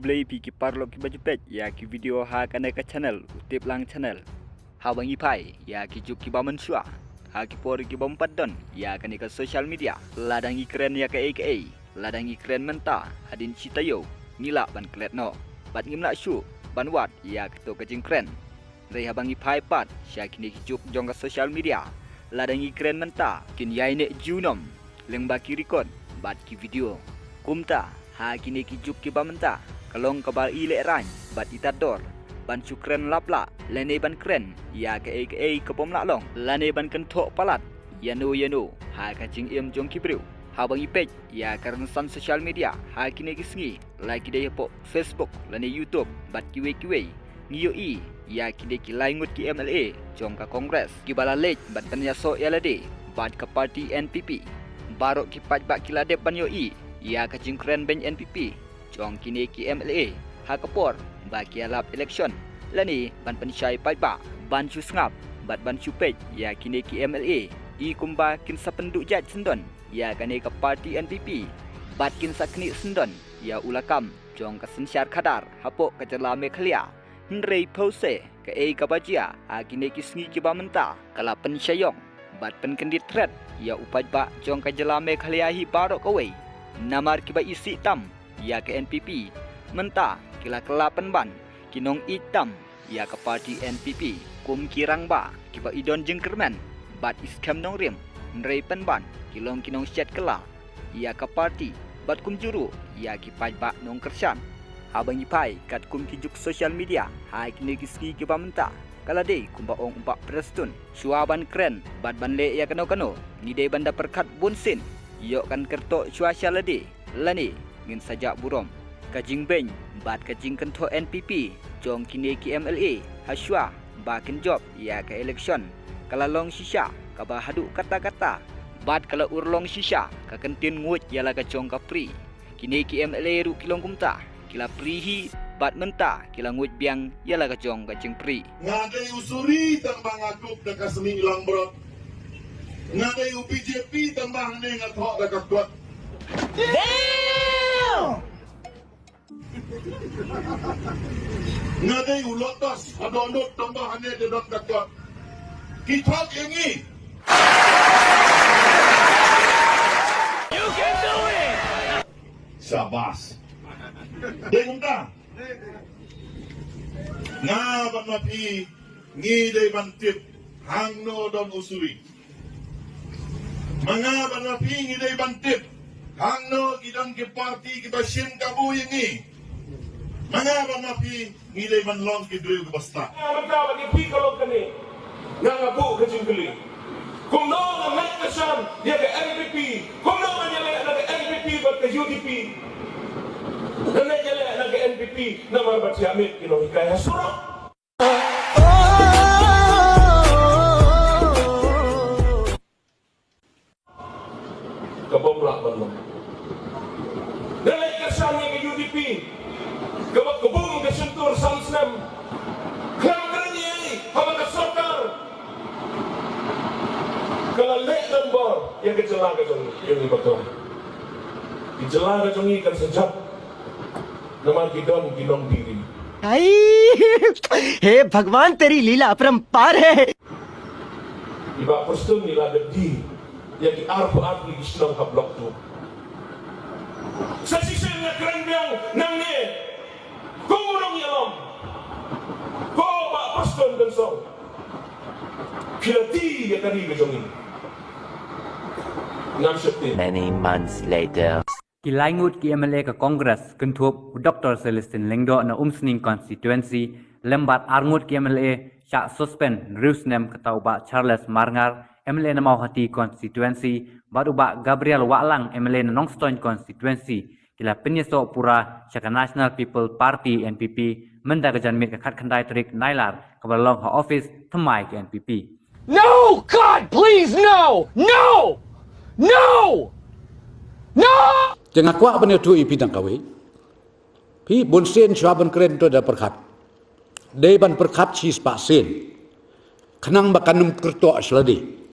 beli pi ki parlo ki baju pet ya ki video ha kana ka channel utip lang channel ha bangi pai ya ki juk ki bamen sua ha ki por ki bom padon ya kana ka social media ladangi keren ya ka aka ladangi keren menta hadin citayo ngila ban klet no bat ngim nak syu ban wat ya to ka jing keren rei ha bangi pai pat sya kini ki juk jong ka social media ladangi keren menta kin yai ne junom leng ba ki record bat ki video kumta ha kini ki juk ki bamenta kalong kabal ile ran bat itador ban cukren lapla lene ban kren ya ke kepom laklong lane ban kentok palat yano ha kacing im jong ki bru ha bang ipej ya karena san social media ha kini ki sngi like dei po Facebook lane YouTube bat kiwe ngiyo i ya kini ki laingut ki MLA jong ka kongres ki bala lej bat tanya so yalade bat ka parti NPP barok ki paj bak kilade ban yo i ya kacing keren ben NPP jong kini ki MLA ha kapor ba ki alap election lani ban pensyai paipa ban chu ngap bat ban chu pej ya kini ki MLA i kumba kin sa penduk jaj sendon ya kane ka parti NPP bat kin sa kni sendon ya ulakam jong ka sensyar kadar hapok ka jela mekhalia nrei pose ka ka bajia ha kini ki sngi ki bamenta kala pensyayong bat penkendit threat ya upaj ba jong ka jela mekhalia hi barok away namar kiba isi tam ya ke NPP menta kila kelapan ban kinong itam ya ke parti NPP kum kirang ba kiba idon jengkerman bat iskam nong rim nrei pen ban kilong kinong syat kela ya ke parti bat kum juru ya ki paj ba nong kersan abang ipai kat kum kijuk social media hai kini kiski kiba menta kala dei kumba ong umpak prestun suaban keren bat ban le ya kano ni dei banda perkat bunsin yok kan kertok cuaca ladi lani ngin sajak burom kajing beng bat kajing kento NPP jong kini ki MLA haswa bakin job ya ke election kala long shisha ka ba hadu kata-kata bat kala urlong shisha ka kentin ngut ya la ka jong ka pri kini ki MLA ru kilong kumta kila prihi bat menta kila ngut biang ya la ka jong ka jing pri ngadai usuri tambang akup dekat seming lambrot ngadai UPJP tambah ni ngathok dekat kuat. Damn! Ngadai ulotos adonut tambah ni dedot dekat kuat. Kitok ini. You can do it. Sabas. Dengung tak? Ngaban mapi ngidai bantip hangno don usuri. Mga banaping iday bantip hangno gidang ki parti ki basin kabu ini mga banaping iday banlong ki drill basta magkawan ni pikalo kani nangabu ka jingli kung no ang nagkasan ya ka LPP kung no ang yala na ka LPP bat ka UDP na yala na ka NPP na mabat si Amit kinomikaya surok kabomlak banlo. Dalay kasanya ke UDP, kabag kabung ke sentur samsnem, klang keranyay, habang kasokar, kalalek dan bor, yang kejelaga jong yung ibatong. Kejelaga jong ikan sejak, naman kidon ginong diri. हे भगवान तेरी लीला अपरंपार है Iba postun nila di yang di arpu-arpu di Islam ka blok tu. Sa sisig nga krenbyang nang ni kumurong yalom. Ko ba postun dan song. Kilati ya kari gajong ini. Many months later. Kilaingut ki MLA ka Kongres kentup Dr. Celestin Lengdo na Umsning constituency lembat arngut ki MLA syak suspend Rusnem ketauba Charles Marngar MLA na Mauhati constituency baru ba Gabriel Waklang MLA na Nongstoin constituency kila penyeso pura syak National People Party NPP mendagajan mit kat khandai trik nailar kabalong ha office themai ki NPP. No God please no no no no Jangan kuat benar tu ipi tang kawi. Pi bunsen syaban keren tu ada perkat. Deban perkat sis pak sen. Kenang bakanum kerto asladi.